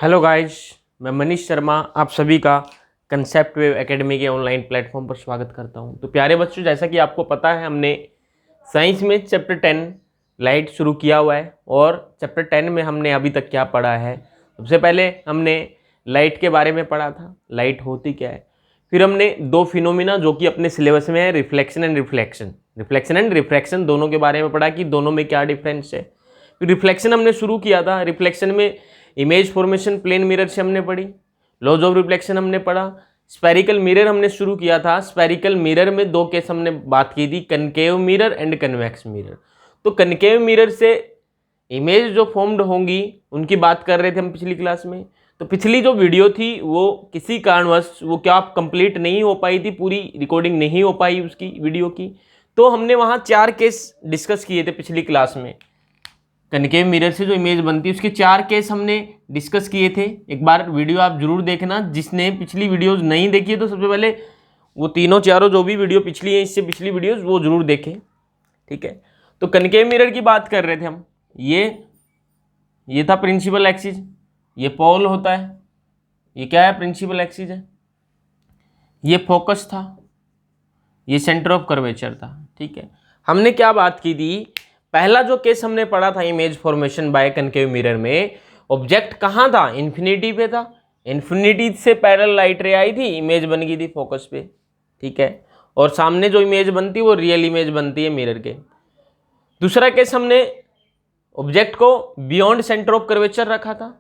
Hello guys, मैं मनीष शर्मा आप सभी का कंसेप्ट वेव एकेडमी के ऑनलाइन प्लेटफॉर्म पर स्वागत करता हूं। तो प्यारे बच्चों, जैसा कि आपको पता है, हमने साइंस में चैप्टर 10 लाइट शुरू किया हुआ है और चैप्टर 10 में हमने अभी तक क्या पढ़ा है। सबसे पहले हमने लाइट के बारे में पढ़ा था, लाइट होती क्या है। फिर हमने दो फिनोमिना जो कि अपने सिलेबस में है, रिफ्लेक्शन एंड रिफ्रैक्शन दोनों के बारे में पढ़ा कि दोनों में क्या डिफरेंस है। फिर रिफ्लेक्शन हमने शुरू किया था, रिफ्लेक्शन में इमेज फॉर्मेशन प्लेन मिरर से हमने पढ़ी, लॉज ऑफ रिफ्लेक्शन हमने पढ़ा। स्पेरिकल मिरर हमने शुरू किया था, स्पेरिकल मिरर में दो केस हमने बात की थी, concave mirror and convex mirror. तो कनकेव मिरर से इमेज जो फॉर्म्ड होंगी उनकी बात कर रहे थे हम पिछली क्लास में। तो पिछली जो वीडियो थी वो किसी कारणवश वो क्या कंप्लीट नहीं हो पाई थी, पूरी रिकॉर्डिंग नहीं हो पाई उसकी वीडियो की। तो हमने वहाँ 4 केस डिस्कस किए थे पिछली क्लास में। कनकेव मिरर से जो इमेज बनती है उसके 4 केस हमने डिस्कस किए थे। एक बार वीडियो आप जरूर देखना, जिसने पिछली वीडियोस नहीं देखी है तो सबसे पहले वो तीनों चारों जो भी वीडियो पिछली है, इससे पिछली वीडियोस वो जरूर देखें, ठीक है। तो कनकेव मिरर की बात कर रहे थे हम। ये था प्रिंसिपल एक्सिस, ये पोल होता है, ये क्या है, प्रिंसिपल एक्सिस है। ये फोकस था, ये सेंटर ऑफ कर्वेचर था, ठीक है। हमने क्या बात की थी, पहला जो केस हमने पढ़ा था image formation by concave mirror में, ऑब्जेक्ट कहाँ था, इन्फिनिटी पे था। इन्फिनिटी से पैरेलल लाइट रे आई थी, इमेज बन गई थी फोकस पे, ठीक है। और सामने जो इमेज बनती है वो रियल इमेज बनती है मिरर के। दूसरा केस हमने ऑब्जेक्ट को बियॉन्ड सेंटर ऑफ कर्वेचर रखा था,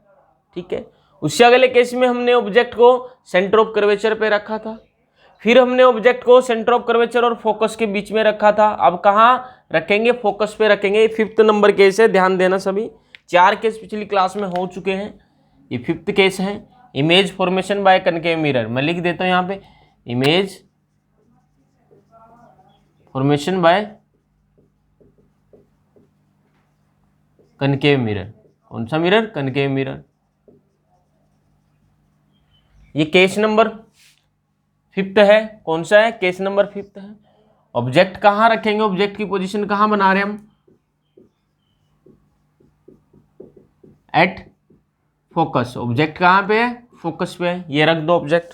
ठीक है। उससे अगले केस में हमने ऑब्जेक्ट को सेंटर ऑफ कर्वेचर पे रखा था। फिर हमने ऑब्जेक्ट को सेंटर ऑफ कर्वेचर और फोकस के बीच में रखा था। अब कहाँ रखेंगे, फोकस पे रखेंगे। 5th नंबर केस है, ध्यान देना सभी। 4 केस पिछली क्लास में हो चुके हैं, ये 5th केस है, image formation by concave mirror. मैं लिख देता हूँ यहाँ पे, image formation by concave mirror. कौन सा मिरर, कनकेव मिरर। ये केस नंबर 5th है। कौन सा है, केस नंबर 5th है। ऑब्जेक्ट कहाँ रखेंगे, ऑब्जेक्ट की पोजीशन कहाँ बना रहे हैं हम, एट फोकस। ऑब्जेक्ट कहाँ पे है, फोकस पे है। ये रख दो ऑब्जेक्ट,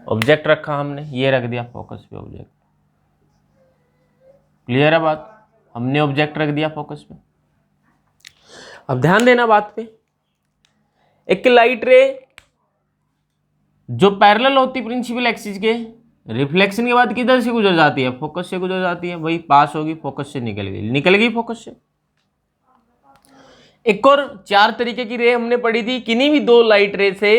ऑब्जेक्ट रखा हमने, ये रख दिया फोकस पे ऑब्जेक्ट। क्लियर है बात, हमने ऑब्जेक्ट रख दिया फोकस पे। अब ध्यान देना बात पे, एक लाइट रे जो पैरेलल होती प्रिंसिपल एक्सिस के, रिफ्लेक्शन के बाद किधर से गुजर जाती है, फोकस से गुजर जाती है। वही पास होगी, फोकस से निकल गई फोकस से। एक और 4 तरीके की रे हमने पढ़ी थी, किन्हीं भी 2 लाइट रे से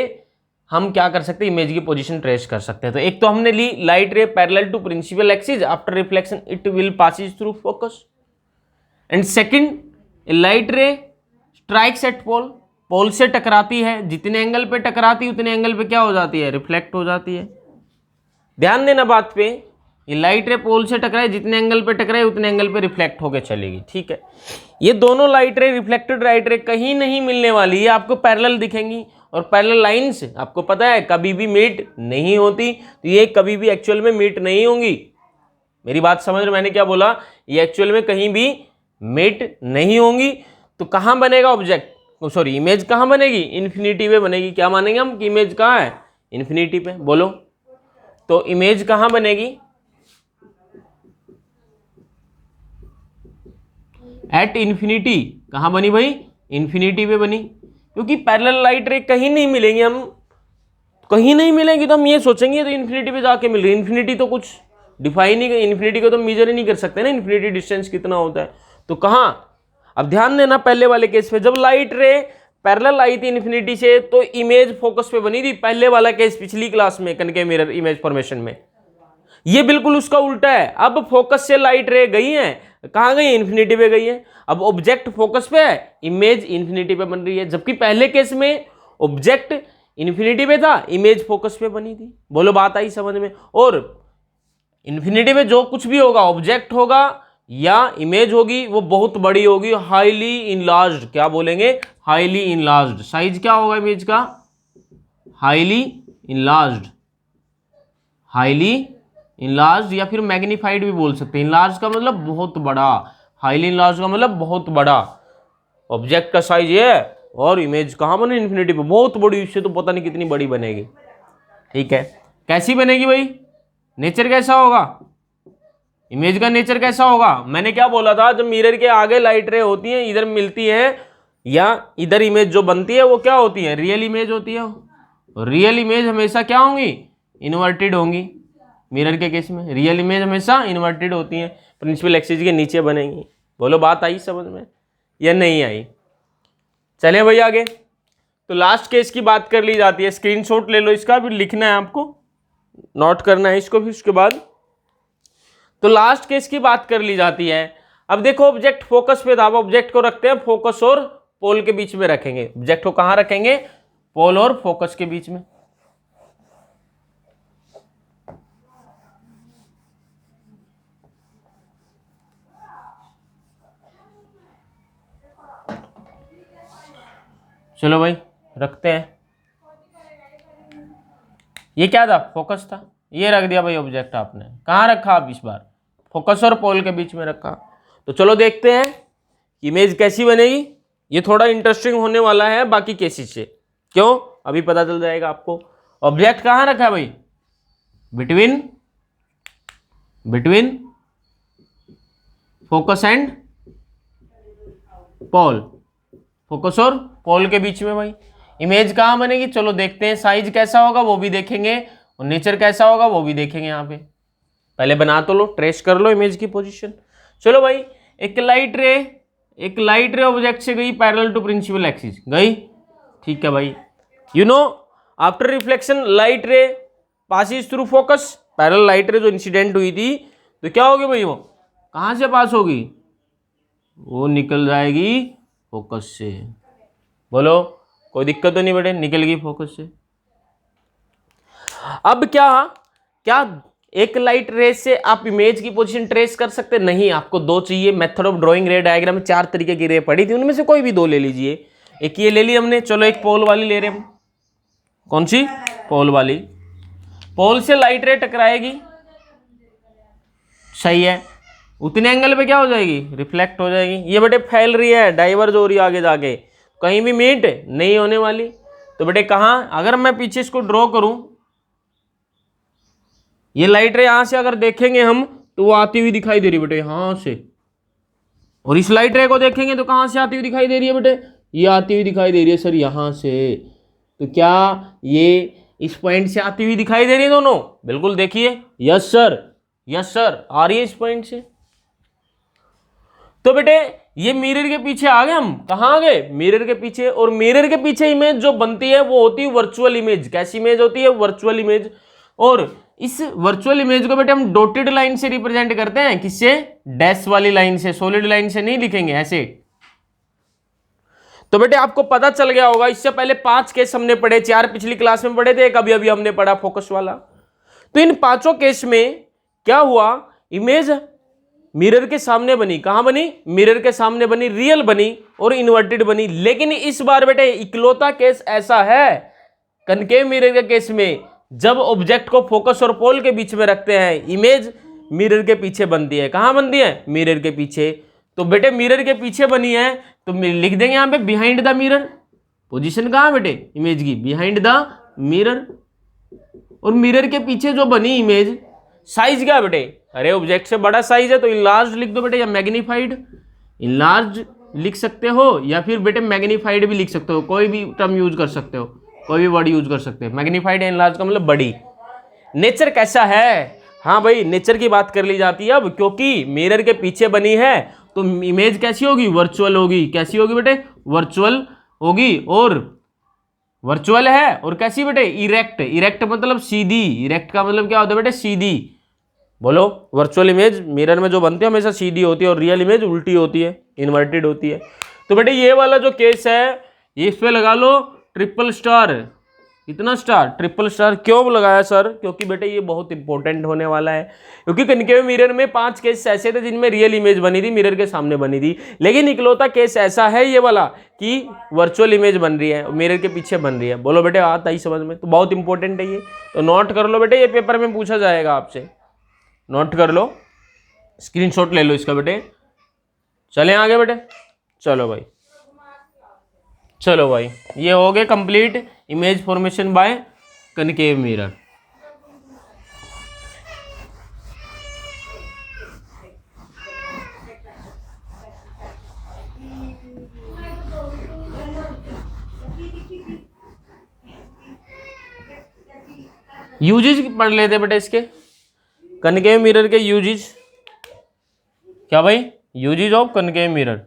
हम क्या कर सकते हैं, इमेज की पोजीशन ट्रेस कर सकते हैं। तो एक तो हमने ली light ray parallel to principal axis, after reflection it will passes through focus. And second, light ray strikes at pole, pole से टकराती है, जितने एंगल पे टकराती है उतने एंगल पे क्या हो जाती है, रिफ्लेक्ट हो जाती है। ध्यान देना बात पे, ये लाइट रे पोल से टकराए, जितने एंगल पे टकराए उतने एंगल पे रिफ्लेक्ट होकर चलेगी, ठीक है। ये दोनों लाइट रे, रिफ्लेक्टेड लाइट रे कहीं नहीं मिलने वाली है, आपको पैरेलल दिखेंगी। और पैरेलल लाइंस आपको पता है कभी भी मीट नहीं होती, तो ये कभी भी एक्चुअल में मीट नहीं होंगी। मेरी बात समझ रहे, मैंने क्या बोला, ये एक्चुअल में कहीं भी मीट नहीं होंगी। तो कहाँ बनेगा ऑब्जेक्ट, सॉरी इमेज कहाँ बनेगी, इन्फिनिटी पे बनेगी। क्या मानेंगे हम कि इमेज कहाँ है, इन्फिनिटी पे, बोलो। तो इमेज कहाँ बनेगी, एट इन्फिनिटी। कहाँ बनी भाई, इन्फिनिटी पे बनी। क्योंकि पैरेलल लाइट रे कहीं नहीं मिलेंगे, हम कहीं नहीं मिलेंगी तो हम ये सोचेंगे तो इन्फिनिटी पे जाके मिल रही। इन्फिनिटी तो कुछ डिफाइन ही, इन्फिनिटी को तो मेजर ही नहीं कर सकते ना, इन्फिनिटी डिस्टेंस कितना होता है। तो कहाँ, अब ध्यान देना, पहले वाले केस पे जब लाइट रे पैरेलल आई थी इन्फिनिटी से तो इमेज फोकस पे बनी थी। पहले वाला केस पिछली क्लास में कनकेव मिरर इमेज फॉर्मेशन में, ये बिल्कुल उसका उल्टा है। अब फोकस से लाइट रे गई है, कहाँ गई, इन्फिनिटी पे गई है। अब ऑब्जेक्ट फोकस पे है, इमेज इन्फिनिटी पे बन रही है। जबकि पहले केस में ऑब्जेक्ट इन्फिनिटी पे था, इमेज फोकस पे बनी थी। बोलो बात आई समझ में। और इन्फिनिटी पे जो कुछ भी होगा, ऑब्जेक्ट होगा या इमेज होगी, वो बहुत बड़ी होगी, हाईली इनलार्ज्ड। क्या बोलेंगे, हाईली इनलार्ज्ड। साइज क्या होगा इमेज का, हाईली इनलार्ज्ड, हाईली इनलार्ज्ड या फिर मैग्नीफाइड भी बोल सकते हैं। इनलार्ज का मतलब बहुत बड़ा, हाईली इनलार्ज का मतलब बहुत बड़ा। ऑब्जेक्ट का साइज ये है, और इमेज कहाँ बने, इन्फिनिटी पे। बहुत बड़ी, इससे तो पता नहीं कितनी बड़ी बनेगी। ठीक है, कैसी बनेगी भाई, नेचर कैसा होगा, इमेज का नेचर कैसा होगा। मैंने क्या बोला था, जब मिरर के आगे लाइट रे होती है, इधर मिलती है या इधर इमेज जो बनती है वो क्या होती है, रियल इमेज होती है। रियल इमेज हमेशा क्या होंगी, इन्वर्टेड होंगी। मिरर के केस में रियल इमेज हमेशा इन्वर्टेड होती है, प्रिंसिपल एक्सिस के नीचे बनेंगी। बोलो बात आई समझ में या नहीं आई। चले भाई आगे। तो लास्ट केस की बात कर ली जाती है, स्क्रीनशॉट ले लो इसका, फिर लिखना है आपको, नोट करना है इसको, फिर उसके बाद तो लास्ट केस की बात कर ली जाती है। अब देखो ऑब्जेक्ट फोकस पे था, ऑब्जेक्ट को रखते हैं फोकस और पोल के बीच में रखेंगे। ऑब्जेक्ट को कहां रखेंगे, पोल और फोकस के बीच में। चलो भाई रखते हैं। ये क्या था, फोकस था, ये रख दिया भाई ऑब्जेक्ट आपने। कहाँ रखा आप इस बार, फोकस और पोल के बीच में रखा। तो चलो देखते हैं इमेज कैसी बनेगी। ये थोड़ा इंटरेस्टिंग होने वाला है बाकी केसेस से, क्यों अभी पता चल जाएगा आपको। ऑब्जेक्ट कहाँ रखा है भाई, between focus and pole, focus और पोल के बीच में भाई। इमेज कहाँ बनेगी, चलो देखते हैं। साइज कैसा होगा वो भी देखेंगे, और नेचर कैसा होगा वो भी देखेंगे। यहाँ पे पहले बना तो लो, ट्रेस कर लो इमेज की पोजीशन। चलो भाई, एक लाइट रे ऑब्जेक्ट से गई पैरेलल टू प्रिंसिपल एक्सिस, गई, ठीक है भाई। You know after reflection light रे passes through focus, parallel light रे जो इंसिडेंट हुई थी तो क्या होगी भाई, वो कहाँ से पास होगी, वो निकल जाएगी फोकस से। बोलो कोई दिक्कत तो नहीं बेटे, निकल गई फोकस से। अब क्या एक लाइट रे से आप इमेज की पोजीशन ट्रेस कर सकते नहीं, आपको दो चाहिए। मेथड ऑफ ड्राइंग रे डायग्राम में 4 तरीके की रे पड़ी थी, उनमें से कोई भी 2 ले लीजिए। एक ये ले ली हमने, चलो एक पोल वाली ले रहे हम। कौन सी, पोल वाली। पोल से लाइट रे टकराएगी, सही है, उतने एंगल पे क्या हो जाएगी, रिफ्लेक्ट हो जाएगी। ये बेटे फैल रही है, डाइवर्ज हो रही है आगे जाके, कहीं भी मीट नहीं होने वाली। तो बेटे कहाँ, अगर मैं पीछे इसको ड्रॉ करूं, ये लाइट रे यहां से अगर देखेंगे हम तो वो आती हुई दिखाई दे रही है बेटे यहां से, और इस लाइट रे को देखेंगे तो कहां से आती हुई दिखाई दे रही है बेटे, ये आती हुई दिखाई दे रही है सर यहां से। तो क्या ये इस पॉइंट से आती हुई दिखाई दे रही है दोनों, बिल्कुल देखिए, यस सर, यस सर, आ रही है इस पॉइंट से। तो बेटे ये मिरर के पीछे आ गए हम, कहां आ गए, मिरर के पीछे। और मिरर के पीछे इमेज जो बनती है वो होती है वर्चुअल इमेज। कैसी इमेज होती है, वर्चुअल इमेज। और इस वर्चुअल इमेज को बेटे हम डॉटेड लाइन से रिप्रेजेंट करते हैं, किससे, डैश वाली लाइन से, सॉलिड लाइन से नहीं लिखेंगे ऐसे। तो बेटे आपको पता चल गया होगा, इससे पहले 5 केस हमने पढ़े, 4 पिछली क्लास में पढ़े थे, एक अभी अभी हमने पढ़ा फोकस वाला। तो इन 5 केस में क्या हुआ, इमेज मिरर के सामने बनी, कहां बनी, मिरर के सामने बनी, रियल बनी और इन्वर्टेड बनी। लेकिन इस बार बेटे इकलौता केस ऐसा है कनकेव मिरर के केस में, जब ऑब्जेक्ट को फोकस और पोल के बीच में रखते हैं, इमेज मिरर के पीछे बनती है। कहां बनती है, मिरर के पीछे। तो बेटे मिरर के पीछे बनी है तो लिख देंगे यहां पे बिहाइंड द मिरर। पोजीशन कहां बेटे, इमेज की बिहाइंड द मिरर। और मिरर के पीछे जो बनी इमेज, साइज क्या बेटे, अरे ऑब्जेक्ट से बड़ा साइज है तो इनलार्ज लिख दो बेटे, या मैग्नीफाइड। इनलार्ज लिख सकते हो या फिर बेटे मैग्नीफाइड भी लिख सकते हो, कोई भी टर्म यूज कर सकते हो, कोई भी वर्ड यूज कर सकते हैं। मैग्नीफाइड या इनलार्ज का मतलब बड़ी। नेचर कैसा है, हाँ भाई नेचर की बात कर ली जाती है अब, क्योंकि मिरर के पीछे बनी है तो इमेज कैसी होगी, वर्चुअल होगी। कैसी होगी बेटे, वर्चुअल होगी। और वर्चुअल है और कैसी बेटे, इरेक्ट। इरेक्ट मतलब सीधी, इरेक्ट का मतलब क्या होता है बेटे, सीधी। बोलो वर्चुअल इमेज मिरर में जो बनती है हमेशा सीधी होती है, और रियल इमेज उल्टी होती है, इन्वर्टेड होती है। तो बेटे ये वाला जो केस है, ये इस पे लगा लो ट्रिपल स्टार। कितना स्टार, ट्रिपल स्टार। क्यों लगाया सर, क्योंकि बेटे ये बहुत इंपॉर्टेंट होने वाला है। क्योंकि कनकेव मिरर में 5 केस ऐसे थे जिनमें रियल इमेज बनी थी, मिरर के सामने बनी थी, लेकिन इकलौता केस ऐसा है ये वाला कि वर्चुअल इमेज बन रही है, मिरर के पीछे बन रही है। बोलो बेटे आता ही समझ में, तो बहुत इंपॉर्टेंट है ये, तो नोट कर लो बेटे, ये पेपर में पूछा जाएगा आपसे, नोट कर लो, स्क्रीनशॉट ले लो इसका बेटे। चले आगे बेटे, चलो भाई चलो भाई, ये हो गए complete image formation by concave mirror. Uses पढ़ लेते बेटा इसके, कनकेव मिरर के यूजेज। क्या भाई? Uses of concave mirror.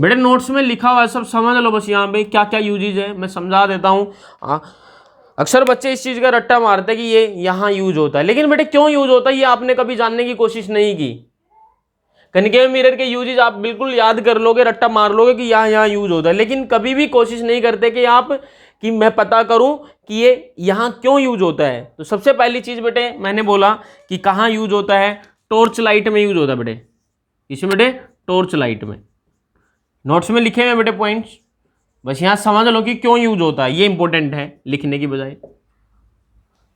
बेटे नोट्स में लिखा हुआ है, सब समझ लो बस। यहाँ पे क्या क्या यूजेज है मैं समझा देता हूँ। अक्सर बच्चे इस चीज का रट्टा मारते हैं कि ये यहाँ यूज होता है, लेकिन बेटे क्यों यूज होता है ये आपने कभी जानने की कोशिश नहीं की। कनकेव मिरर के यूजेज आप बिल्कुल याद कर लोगे, रट्टा मार लोगे कि यहाँ यहाँ यूज होता है, लेकिन कभी भी कोशिश नहीं करते कि मैं पता करूं कि ये यहाँ क्यों यूज होता है। तो सबसे पहली चीज बेटे मैंने बोला कि कहाँ यूज होता है, टॉर्च लाइट में यूज होता है बेटे। इसमें बेटे टॉर्च लाइट में, नोट्स में लिखे हुए बेटे पॉइंट्स, बस यहां समझ लो कि क्यों यूज होता है, ये इंपॉर्टेंट है लिखने की बजाय।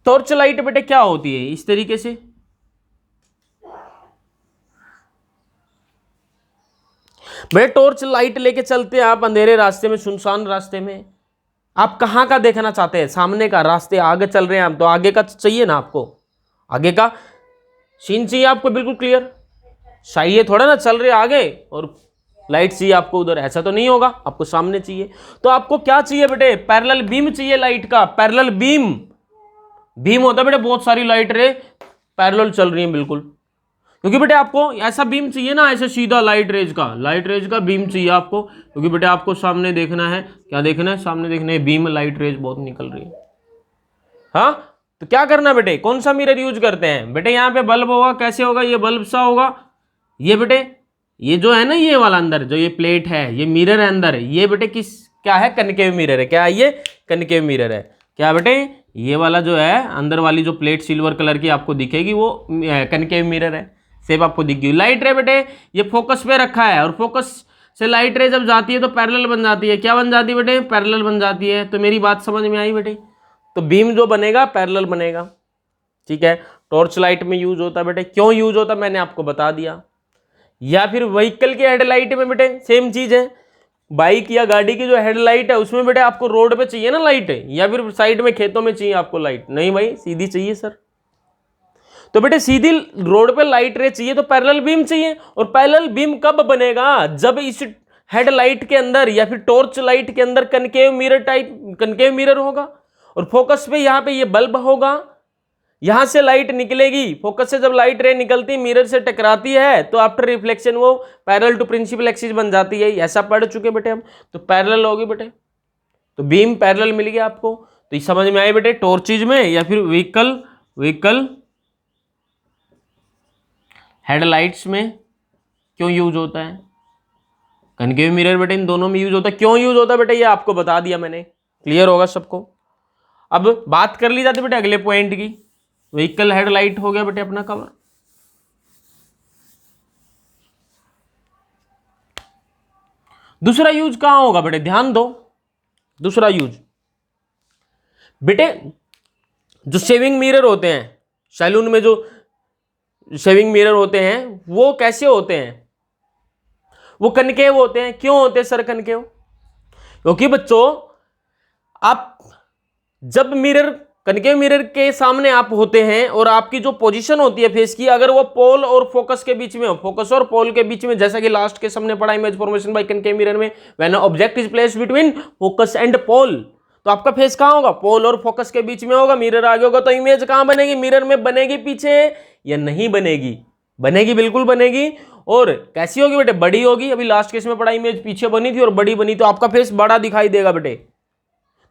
टॉर्च लाइट बेटे क्या होती है, इस तरीके से बेटे टॉर्च लाइट लेके चलते हैं आप अंधेरे रास्ते में, सुनसान रास्ते में। आप कहाँ का देखना चाहते हैं, सामने का, रास्ते आगे चल रहे हैं आप तो आगे का चाहिए ना आपको, आगे का सीन चाहिए आपको बिल्कुल क्लियर। चाहिए थोड़ा ना चल रहे आगे और लाइट चाहिए आपको उधर, ऐसा तो नहीं होगा, आपको सामने चाहिए। तो आपको क्या चाहिए बेटे, पैरेलल बीम चाहिए लाइट का। पैरेलल बीम, बीम होता है बेटे बहुत सारी लाइट रे पैरेलल चल रही है बिल्कुल, क्योंकि बेटे आपको ऐसा बीम चाहिए ना, ऐसे सीधा लाइट रेज का बीम चाहिए आपको, क्योंकि बेटे आपको सामने देखना है। क्या देखना है? सामने देखना है, बीम लाइट रेज बहुत निकल रही है। हाँ तो क्या करना बेटे, कौन सा मिरर यूज करते हैं बेटे, यहाँ पे बल्ब होगा, कैसे होगा, ये बल्ब सा होगा। ये बेटे ये जो है ना, ये वाला अंदर जो ये प्लेट है, ये मिरर है अंदर, ये बेटे क्या है, कनकेव मिरर है। क्या है ये? कनकेव मिरर है। क्या बेटे? ये वाला जो है अंदर वाली जो प्लेट सिल्वर कलर की आपको दिखेगी वो कनकेव मिरर है। सेप आपको दिख गई। लाइट रे बेटे ये फोकस पे रखा है, और फोकस से लाइट रे जब जाती है तो पैरेलल बन जाती है। क्या बन जाती है बेटे? पैरेलल बन जाती है। तो मेरी बात समझ में आई बेटे? तो बीम जो बनेगा पैरेलल बनेगा, ठीक है। टॉर्च लाइट में यूज होता है बेटे। क्यों यूज होता है मैंने आपको बता दिया। या फिर व्हीकल की हेडलाइट में बेटे सेम चीज है, बाइक या गाड़ी की जो हेडलाइट है उसमें बेटे आपको रोड पे चाहिए ना लाइट, या फिर साइड में खेतों में चाहिए आपको लाइट? नहीं भाई, सीधी चाहिए सर। तो बेटे सीधी रोड पे लाइट रे चाहिए तो पैरेलल बीम चाहिए। और पैरेलल बीम कब बनेगा? जब इस हेडलाइट के अंदर या फिर टॉर्च लाइट के अंदर कनकेव मिरर होगा, और फोकस पे यहाँ पे ये बल्ब होगा। यहां से लाइट निकलेगी, फोकस से जब लाइट रे निकलती मिरर से टकराती है तो आफ्टर रिफ्लेक्शन वो पैरेलल टू प्रिंसिपल एक्सिस बन जाती है। ऐसा पढ़ चुके बेटे हम। तो पैरेलल होगी बेटे, तो बीम पैरेलल मिल गया आपको। तो ये समझ में आए बेटे, टॉर्चेज में या फिर व्हीकल हेडलाइट्स में क्यों यूज होता है। कनकेव मिरर बेटे इन दोनों में यूज होता है। क्यों यूज होता है बेटे ये आपको बता दिया मैंने, क्लियर होगा सबको। अब बात कर ली जाती बेटे अगले पॉइंट की। व्हीकल हेडलाइट हो गया बेटे अपना कवर। दूसरा यूज कहां होगा बेटे, ध्यान दो। दूसरा यूज बेटे जो शेविंग मिरर होते हैं, सैलून में जो शेविंग मिरर होते हैं वो कैसे होते हैं, वो कनकेव होते हैं। क्यों होते हैं सर कनकेव? क्योंकि बच्चों आप जब कनकेव मिरर के सामने आप होते हैं और आपकी जो पोजीशन होती है फेस की, अगर वो पोल और फोकस के बीच में हो, फोकस और पोल के बीच में, जैसा कि लास्ट के हमने पढ़ा image formation by concave mirror में, when object is placed between focus and pole, तो आपका फेस कहां होगा? पोल और फोकस के बीच में होगा। मिरर आगे होगा तो इमेज कहां बनेगी? मिरर में बनेगी पीछे या नहीं बनेगी? बनेगी, बिल्कुल बनेगी। और कैसी होगी बेटे? बड़ी होगी। अभी लास्ट केस में पढ़ा इमेज पीछे बनी थी और बड़ी बनी, तो आपका फेस बड़ा दिखाई देगा बेटे।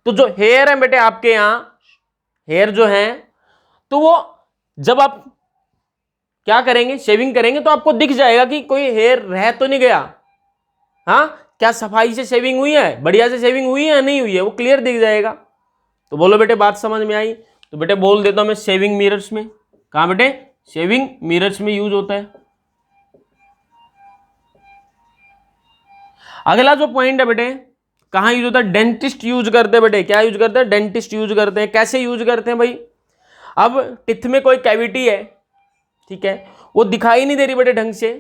तो जो हेयर है बेटे आपके यहां, हेयर जो है, तो वो जब आप क्या करेंगे, शेविंग करेंगे, तो आपको दिख जाएगा कि कोई हेयर रह तो नहीं गया। हाँ, क्या सफाई से शेविंग हुई है, बढ़िया से शेविंग हुई है या नहीं हुई है, वो क्लियर दिख जाएगा। तो बोलो बेटे बात समझ में आई? तो बेटे बोल देता हूं मैं, शेविंग मिरर्स में। कहां बेटे? शेविंग मिरर्स में यूज होता है। अगला जो पॉइंट है बेटे, कहां यूज होता है? डेंटिस्ट यूज करते हैं बेटे। क्या यूज करते हैं? डेंटिस्ट यूज करते हैं। कैसे यूज करते हैं भाई? अब टिथ में कोई कैविटी है, ठीक है, वो दिखाई नहीं दे रही बेटे ढंग से,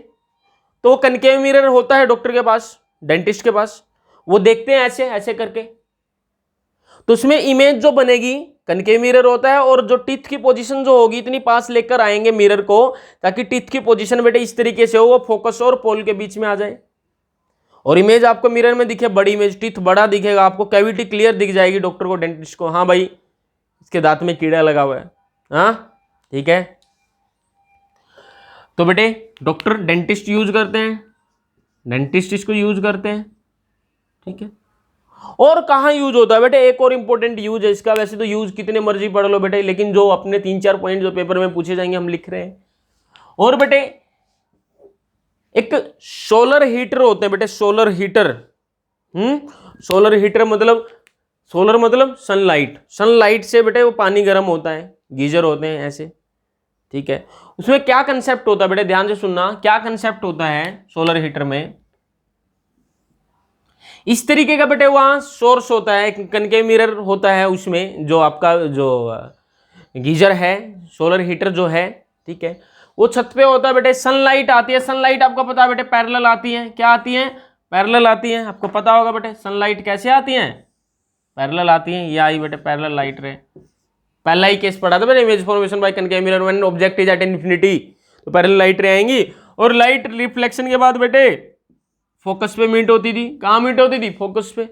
तो वो कनकेव मिरर होता है डॉक्टर के पास, डेंटिस्ट के पास, वो देखते हैं ऐसे ऐसे करके, तो उसमें इमेज जो बनेगी कनकेव मिरर होता है, और जो टीथ की पोजीशन जो होगी इतनी पास लेकर आएंगे मिरर को ताकि टीथ की पोजीशन बेटे इस तरीके से हो, वो फोकस और पोल के बीच में आ जाए, और इमेज आपको मिरर में दिखे बड़ी इमेज, टीथ बड़ा दिखेगा आपको, कैविटी क्लियर दिख जाएगी डॉक्टर को, डेंटिस्ट को, हाँ भाई इसके दांत में कीड़ा लगा हुआ है, हाँ ठीक है। तो बेटे डॉक्टर डेंटिस्ट यूज करते हैं, डेंटिस्ट इसको यूज करते हैं, ठीक है। और कहाँ यूज होता है बेटे, एक और इंपॉर्टेंट यूज है इसका, वैसे तो यूज कितने मर्जी पढ़ लो बेटे, लेकिन जो अपने 3-4 पॉइंट जो पेपर में पूछे जाएंगे हम लिख रहे हैं। और बेटे एक सोलर हीटर होते हैं बेटे, सोलर हीटर, सोलर हीटर मतलब, सोलर मतलब सनलाइट, सनलाइट से बेटे वो पानी गर्म होता है, गीजर होते हैं ऐसे, ठीक है। उसमें क्या कंसेप्ट होता है बेटे, ध्यान से सुनना, क्या कंसेप्ट होता है सोलर हीटर में, इस तरीके का बेटे वहां सोर्स होता है, कनकेव मिरर होता है उसमें, जो आपका जो गीजर है, सोलर हीटर जो है, ठीक है, वो छत पे होता है बेटे, सनलाइट आती है, सनलाइट आपको पता है बेटे पैरेलल आती है, क्या आती है, पैरेलल आती है, आपको पता होगा बेटे सनलाइट कैसे आती है, पैरेलल आती है, ये आई बेटे पैरेलल लाइट रे, पहला ही केस पढ़ा था बेटे, image formation by concave mirror when object is at infinity, तो पैरेलल लाइट रे आएंगी, और लाइट रिफ्लेक्शन के बाद बेटे फोकस पे मीट होती थी, कहाँ मीट होती थी, फोकस पे।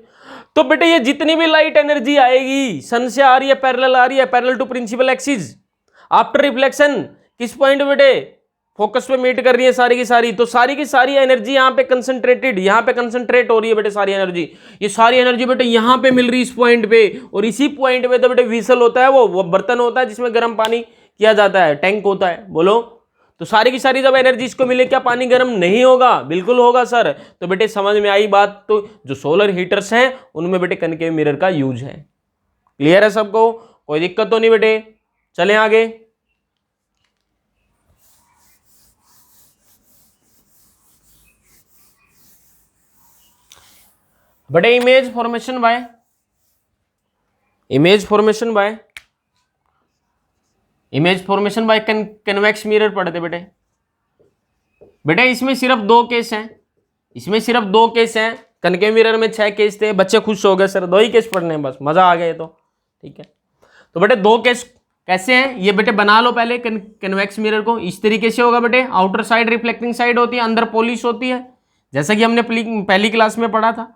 तो बेटे ये जितनी भी लाइट एनर्जी आएगी सन से आ रही है, पैरेलल आ रही है, parallel to principal axis, after reflection किस पॉइंट बेटे, फोकस पे मीट कर रही है सारी की सारी, तो सारी की सारी एनर्जी यहाँ पे कंसंट्रेटेड, यहाँ पे कंसंट्रेट हो रही है बेटे सारी एनर्जी, ये सारी एनर्जी बेटे यहाँ पे मिल रही है इस पॉइंट पे, और इसी पॉइंट पे तो बेटे व्हीसल होता है, वो बर्तन होता है जिसमें गर्म पानी किया जाता है, टैंक होता है, बोलो। तो सारी की सारी जब एनर्जी इसको मिले, क्या पानी गर्म नहीं होगा, बिल्कुल होगा सर। तो बेटे समझ में आई बात, तो जो सोलर हीटर्स हैं उनमें बेटे कनकेव मिरर का यूज है, क्लियर है सबको, कोई दिक्कत तो नहीं बेटे, चलें आगे। बेटे image formation bye, image formation bye, image formation bye convex mirror पढ़ते बेटे, बेटे इसमें सिर्फ 2 केस हैं, इसमें सिर्फ 2 केस हैं, कनकेव मिरर में 6 केस थे, बच्चे खुश हो गए सर 2 ही केस पढ़ने हैं बस, मजा आ गया ये तो, ठीक है। तो बेटे 2 केस कैसे हैं ये बेटे बना लो पहले, कन्वेक्स मिरर को इस तरीके से होगा बेटे, आउटर साइड रिफ्लेक्टिंग साइड होती है, अंदर पॉलिश होती है, जैसा कि हमने पहली क्लास में पढ़ा था,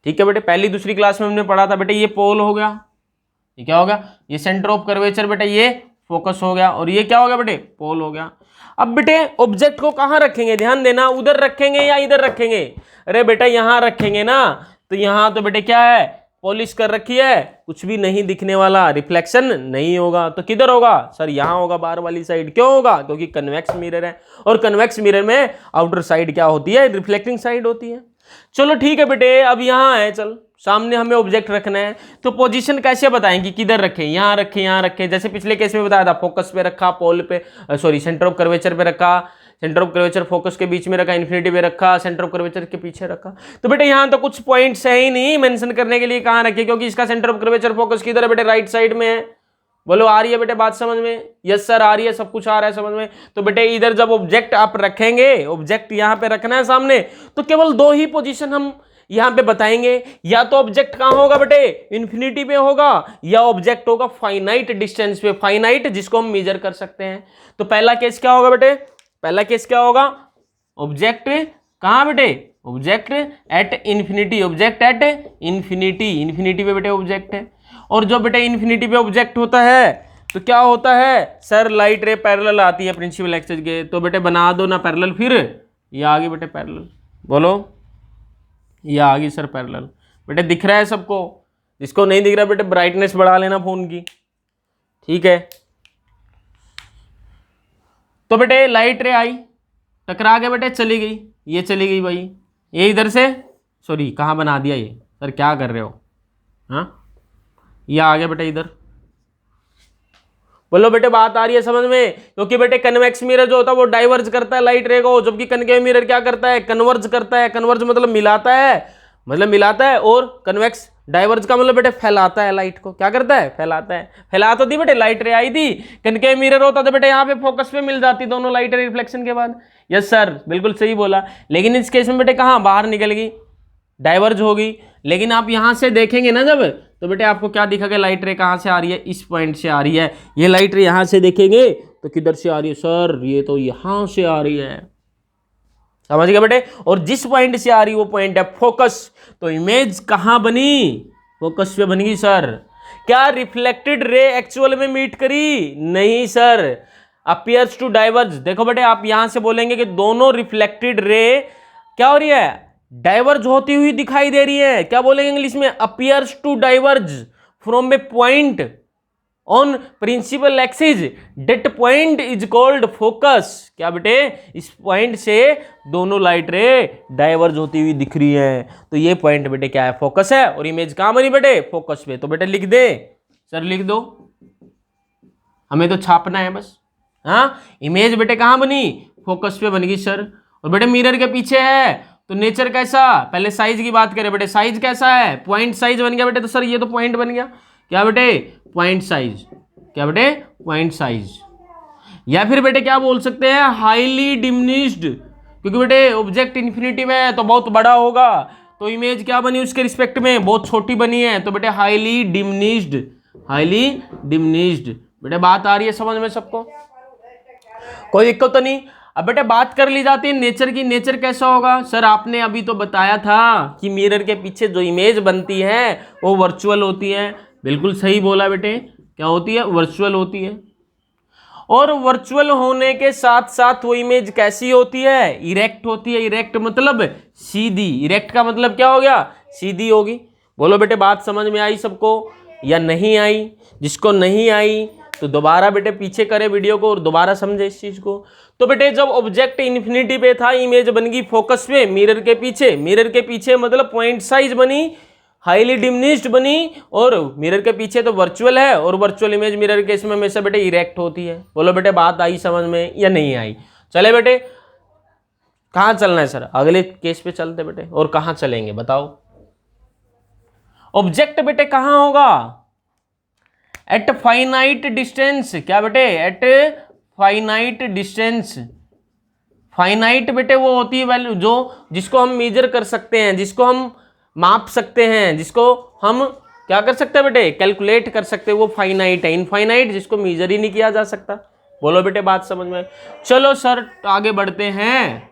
ठीक है बेटे, पहली दूसरी क्लास में हमने पढ़ा था बेटे, ये पोल हो गया, ये क्या हो गया, ये सेंटर ऑफ कर्वेचर बेटे, ये फोकस हो गया, और ये क्या हो गया बेटे, पोल हो गया। अब बेटे ऑब्जेक्ट को कहाँ रखेंगे, ध्यान देना, उधर रखेंगे या इधर रखेंगे, अरे बेटा यहाँ रखेंगे ना, तो यहाँ तो बेटे क्या है, पॉलिश कर रखी है, कुछ भी नहीं दिखने वाला, रिफ्लेक्शन नहीं होगा, तो किधर होगा सर, यहाँ होगा बाहर वाली साइड, क्यों होगा, क्योंकि कन्वेक्स मिरर है, और कन्वेक्स मिरर में आउटर साइड क्या होती है, रिफ्लेक्टिंग साइड होती है। चलो ठीक है बेटे, अब यहाँ है, चल सामने हमें ऑब्जेक्ट रखना है, तो पोजीशन कैसे बताएंगे, किधर रखें, यहाँ रखें, यहाँ रखें, जैसे पिछले केस में बताया था, फोकस पे रखा, पोल पे, सॉरी सेंटर ऑफ कर्वेचर पे रखा, सेंटर ऑफ कर्वेचर फोकस के बीच में रखा, इन्फिनिटी पे रखा, सेंटर ऑफ कर्वेचर के पीछे रखा। तो बेटे यहाँ तो कुछ पॉइंट्स है ही नहीं मेंशन करने के लिए, कहाँ रखे, क्योंकि इसका सेंटर ऑफ कर्वेचर फोकस किधर है बेटे, राइट साइड में है, बोलो आ रही है बेटे बात समझ में, यस सर आ रही है, सब कुछ आ रहा है समझ में। तो बेटे इधर जब ऑब्जेक्ट आप रखेंगे, ऑब्जेक्ट यहाँ पे रखना है सामने, तो केवल 2 ही पोजीशन हम यहाँ पे बताएंगे, या तो ऑब्जेक्ट कहाँ होगा बेटे, इन्फिनिटी पे होगा, या ऑब्जेक्ट होगा फाइनाइट डिस्टेंस पे, फाइनाइट जिसको हम मेजर कर सकते हैं। तो पहला केस क्या होगा बेटे, पहला केस क्या होगा, ऑब्जेक्ट कहाँ बेटे, object at infinity, object at infinity, infinity पे बेटे ऑब्जेक्ट है, और जो बेटे इन्फिनिटी पे ऑब्जेक्ट होता है तो क्या होता है सर, लाइट रे पैरेलल आती है प्रिंसिपल एक्सिस के, तो बेटे बना दो ना पैरेलल, फिर ये आ गई बेटे पैरेलल, बोलो ये आ गई सर पैरेलल, बेटे दिख रहा है सबको, जिसको नहीं दिख रहा बेटे ब्राइटनेस बढ़ा लेना फोन की, ठीक है। तो बेटे लाइट रे आई, टकरा के बेटे चली गई, ये चली गई भाई, ये इधर से, सॉरी कहाँ बना दिया ये सर, क्या कर रहे हो, हाँ ये आ गया बेटे इधर, बोलो बेटे बात आ रही है समझ में, क्योंकि बेटे कन्वेक्स मिरर जो होता है वो डाइवर्ज करता है लाइट रे को, जबकि कनकेव मिरर क्या करता है, कन्वर्ज करता है, कन्वर्ज मतलब मिलाता है, मतलब मिलाता है, और कन्वेक्स डाइवर्ज का मतलब बेटे फैलाता है लाइट को। क्या करता है? फैलाता है। फैला तो दी बेटे, लाइट रे आई थी, कनकेव मिरर होता तो बेटे यहाँ पे फोकस पे मिल जाती दोनों लाइट रे रिफ्लेक्शन के बाद। यस सर, बिल्कुल सही बोला। लेकिन इस केस में बेटे कहाँ बाहर निकल गई, डाइवर्ज होगी। लेकिन आप यहां से देखेंगे ना जब, तो बेटे आपको क्या दिखेगा, लाइट रे कहां से आ रही है, इस पॉइंट से आ रही है। ये लाइट रे यहां से देखेंगे तो किधर से आ रही है सर, ये तो यहां से आ रही है। समझ गए बेटे? और जिस पॉइंट से आ रही है वो पॉइंट है फोकस। तो इमेज कहां बनी? फोकस पे बन गई सर। क्या रिफ्लेक्टेड रे एक्चुअल में मीट करी? नहीं सर, अपीयर्स टू डाइवर्ज। देखो बेटे आप यहां से बोलेंगे कि दोनों रिफ्लेक्टेड रे क्या हो रही है, डाइवर्ज होती हुई दिखाई दे रही है। क्या बोलेंगे इंग्लिश में? Appears to diverge from a point on principal axis, that point is called focus. क्या बेटे? इस पॉइंट से दोनों लाइट रे डाइवर्ज होती हुई दिख रही है, तो ये पॉइंट बेटे क्या है, फोकस है। और इमेज कहां बनी बेटे? फोकस पे। तो बेटे लिख दे सर, लिख दो, हमें तो छापना है बस। हाँ, इमेज बेटे कहां बनी? फोकस पे बन गई सर। और बेटे मिरर के पीछे है तो नेचर कैसा? पहले साइज की बात करें बेटे, साइज कैसा है? पॉइंट साइज बन गया बेटे। तो सर ये तो पॉइंट बन गया। क्या बेटे? Point size. क्या बेटे? Point size. या फिर बेटे क्या बोल सकते हैं, हाईली डिमिनिश्ड, क्योंकि बेटे ऑब्जेक्ट इन्फिनिटी में है तो बहुत बड़ा होगा, तो इमेज क्या बनी उसके रिस्पेक्ट में, बहुत छोटी बनी है, तो बेटे हाईली डिमिनिश्ड। Highly diminished. बेटे बात आ रही है समझ में सबको? कोई दिक्कत तो नहीं? अब बेटे बात कर ली जाती है नेचर की। नेचर कैसा होगा सर? आपने अभी तो बताया था कि मिरर के पीछे जो इमेज बनती है वो वर्चुअल होती है। बिल्कुल सही बोला बेटे, क्या होती है? वर्चुअल होती है। और वर्चुअल होने के साथ साथ वो इमेज कैसी होती है? इरेक्ट होती है। इरेक्ट मतलब सीधी। इरेक्ट का मतलब क्या हो गया? सीधी होगी। बोलो बेटे बात समझ में आई सबको या नहीं आई? जिसको नहीं आई तो दोबारा बेटे पीछे करे वीडियो को और दोबारा समझे इस चीज को। तो बेटे जब ऑब्जेक्ट इन्फिनिटी पे था, इमेज बन गई फोकस पे, मिरर के पीछे। मिरर के पीछे मतलब पॉइंट साइज बनी, हाईली डिमिनिश्ड बनी, और मिरर के पीछे तो वर्चुअल है, और वर्चुअल इमेज मिरर के इसमें हमेशा बेटे इरेक्ट होती है। बोलो बेटे बात आई समझ में या नहीं आई? चले बेटे, कहां चलना है सर? अगले केस पे चलते बेटे। और कहां चलेंगे बताओ? ऑब्जेक्ट बेटे कहां होगा? At finite distance. क्या बेटे? Eight finite distance. फाइनाइट बेटे वो होती है वैल्यू जो, जिसको हम मेजर कर सकते हैं, जिसको हम माप सकते हैं, जिसको हम क्या कर सकते हैं बेटे? कैलकुलेट कर सकते हैं, वो फाइनाइट है। इनफाइनाइट जिसको मेजर ही नहीं किया जा सकता। बोलो बेटे बात समझ में? चलो सर आगे बढ़ते हैं,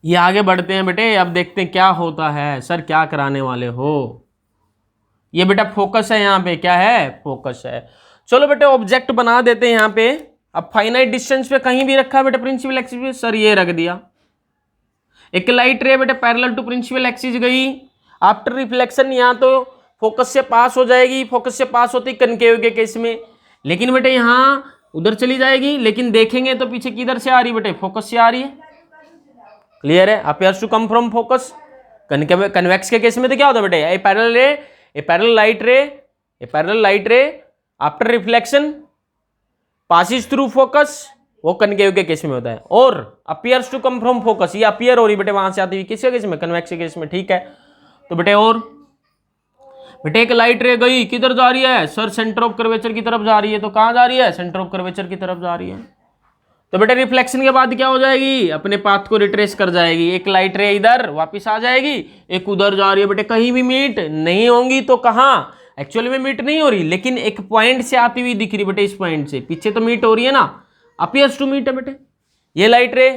ये आगे बढ़ते हैं बेटे। अब देखते हैं क्या होता है। सर क्या कराने वाले हो? ये बेटा फोकस है, यहाँ पे क्या है? फोकस है। चलो बेटे ऑब्जेक्ट बना देते हैं यहाँ पे। अब फाइनाइट डिस्टेंस पे कहीं भी रखा है बेटे प्रिंसिपल एक्सिस पे, सर ये रख दिया। एक लाइट रे बेटे पैरेलल टू प्रिंसिपल एक्सिस गई, आफ्टर रिफ्लेक्शन यहाँ तो फोकस से पास हो जाएगी, फोकस से पास होती कनकेव के केस में। लेकिन बेटे यहाँ उधर चली जाएगी, लेकिन देखेंगे तो पीछे किधर से आ रही बेटे? फोकस से आ रही है। क्लियर है? Appears to come from focus. Convex के केस में तो क्या होता है बेटे? ए पैरेलल रे, a parallel light ray, a parallel light ray after reflection passes through focus, वो कनकेव के केस में होता है। और appears to come from focus, ये अपीयर हो रही बेटे वहां से आती हुई, किसके केस में? कन्वेक्स के केस में। ठीक है, तो बेटे और बेटे एक लाइट रे गई, किधर जा रही है सर? सेंटर ऑफ कर्वेचर की तरफ जा रही है। तो कहां जा रही है? सेंटर ऑफ कर्वेचर की तरफ जा रही है। तो बेटे रिफ्लेक्शन के बाद क्या हो जाएगी? अपने पाथ को रिट्रेस कर जाएगी। एक लाइट रे इधर वापिस आ जाएगी, एक उधर जा रही है बेटे, कहीं भी मीट नहीं होंगी। तो कहां? एक्चुअली में मीट नहीं हो रही, लेकिन एक पॉइंट से आती हुई दिख रही बेटे, इस पॉइंट से पीछे तो मीट हो रही है ना, अपीयर्स टू मीट है बेटे। ये लाइट रे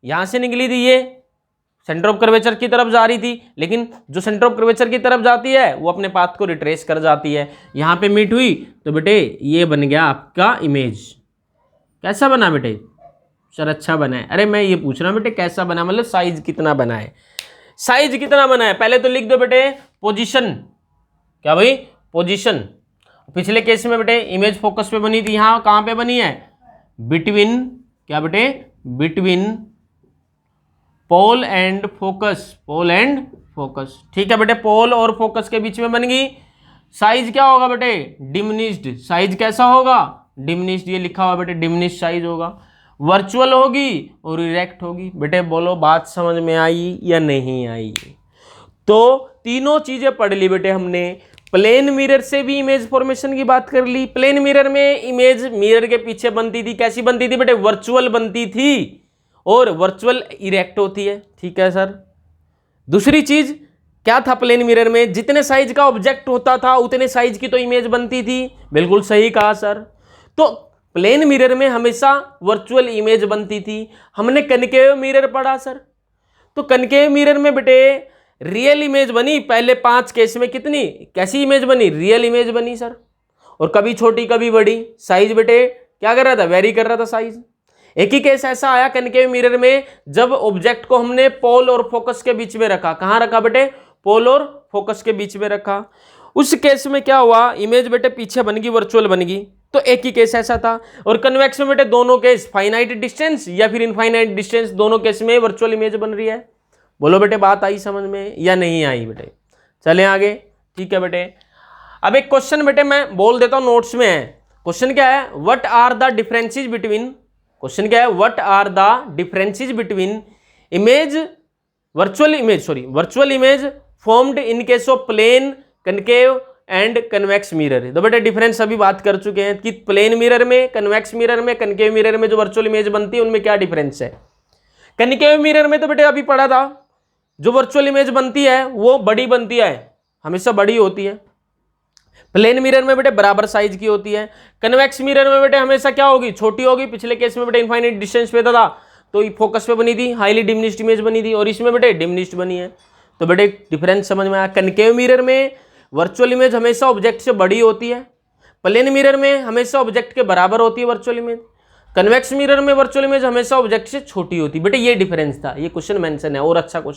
यहां से निकली थी, ये सेंटर ऑफ कर्वेचर की तरफ जा रही थी, लेकिन जो सेंटर ऑफ कर्वेचर की तरफ जाती है वो अपने पाथ को रिट्रेस कर जाती है। यहां पे मीट हुई तो बेटे ये बन गया आपका इमेज। कैसा बना बेटे? सर अच्छा बना है। अरे मैं ये पूछ रहा हूं बेटे कैसा बना, मतलब साइज कितना बना है? साइज कितना बना है पहले तो लिख दो बेटे, पोजीशन। क्या भाई? पोजीशन। पिछले केस में बेटे इमेज फोकस पे बनी थी, यहां कहां पे बनी है? बिटवीन, क्या बेटे? Between pole and focus, pole and focus. ठीक है बेटे, पोल और फोकस के बीच में बन गई। साइज क्या होगा बेटे? डिमिनिश्ड। साइज कैसा होगा? डिमिनिश्ड। ये लिखा हुआ बेटे डिमिनिश्ड साइज होगा। वर्चुअल होगी और इरेक्ट होगी। बेटे बोलो बात समझ में आई या नहीं आई? तो तीनों चीजें पढ़ ली बेटे हमने। प्लेन मिरर से भी इमेज फॉर्मेशन की बात कर ली। प्लेन मिरर में इमेज मिरर के पीछे बनती थी, कैसी बनती थी बेटे? वर्चुअल बनती थी और वर्चुअल इरेक्ट होती है। ठीक है सर। दूसरी चीज क्या था प्लेन मिरर में? जितने साइज का ऑब्जेक्ट होता था उतने साइज की तो इमेज बनती थी। बिल्कुल सही कहा सर। तो प्लेन मिरर में हमेशा वर्चुअल इमेज बनती थी। हमने कनकेव मिरर पढ़ा सर, तो कनकेव मिरर में बेटे रियल इमेज बनी। पहले 5 केस में कितनी कैसी इमेज बनी? रियल इमेज बनी सर। और कभी छोटी कभी बड़ी। साइज बेटे क्या कर रहा था? वेरी कर रहा था साइज। एक ही केस ऐसा आया कनकेव मिरर में जब ऑब्जेक्ट को हमने पोल और फोकस के बीच में रखा। कहां रखा बेटे? पोल और फोकस के बीच में रखा। उस केस में क्या हुआ? इमेज बेटे पीछे बन गई, वर्चुअल बन गई। तो एक ही केस ऐसा था। और कन्वेक्स में बेटे दोनों केस, फाइनाइट डिस्टेंस या फिर इनफाइनाइट डिस्टेंस, दोनों केस में वर्चुअल इमेज बन रही है। बोलो बेटे बात आई समझ में या नहीं आई बेटे? चलें आगे। ठीक है बेटे। अब एक क्वेश्चन बेटे मैं बोल देता हूं, नोट्स में है। क्वेश्चन क्या है? What are the differences between, question क्या है? What are the differences between image virtual image formed in case of plane, concave and convex mirror. तो बेटा डिफरेंस अभी बात कर चुके हैं कि प्लेन मिरर में, कन्वेक्स मिरर में, कनकेव मिरर में जो वर्चुअल इमेज बनती है उनमें क्या डिफरेंस है। कनकेव मिरर में तो बेटे अभी पढ़ा था, जो वर्चुअल इमेज बनती है वो बड़ी बनती है, हमेशा बड़ी होती है। प्लेन मिरर में बेटे बराबर साइज की होती है। कन्वेक्स मिरर में बेटे हमेशा क्या होगी? छोटी होगी। पिछले केस में बेटे इनफाइनाइट डिस्टेंस पे था तो फोकस पे बनी थी, हाईली डिमिनिश्ड इमेज बनी थी, और इसमें बेटे डिमिनिश्ड बनी है। तो बेटे डिफरेंस समझ में आया। कनकेव मिरर में वर्चुअल इमेज हमेशा ऑब्जेक्ट से बड़ी होती है। प्लेन मिरर में हमेशा ऑब्जेक्ट के बराबर होती है वर्चुअल इमेज। कन्वेक्स मिरर में वर्चुअल इमेज हमेशा ऑब्जेक्ट से छोटी होती है। बेटे ये डिफरेंस था, ये क्वेश्चन मेंशन है और अच्छा क्वेश्चन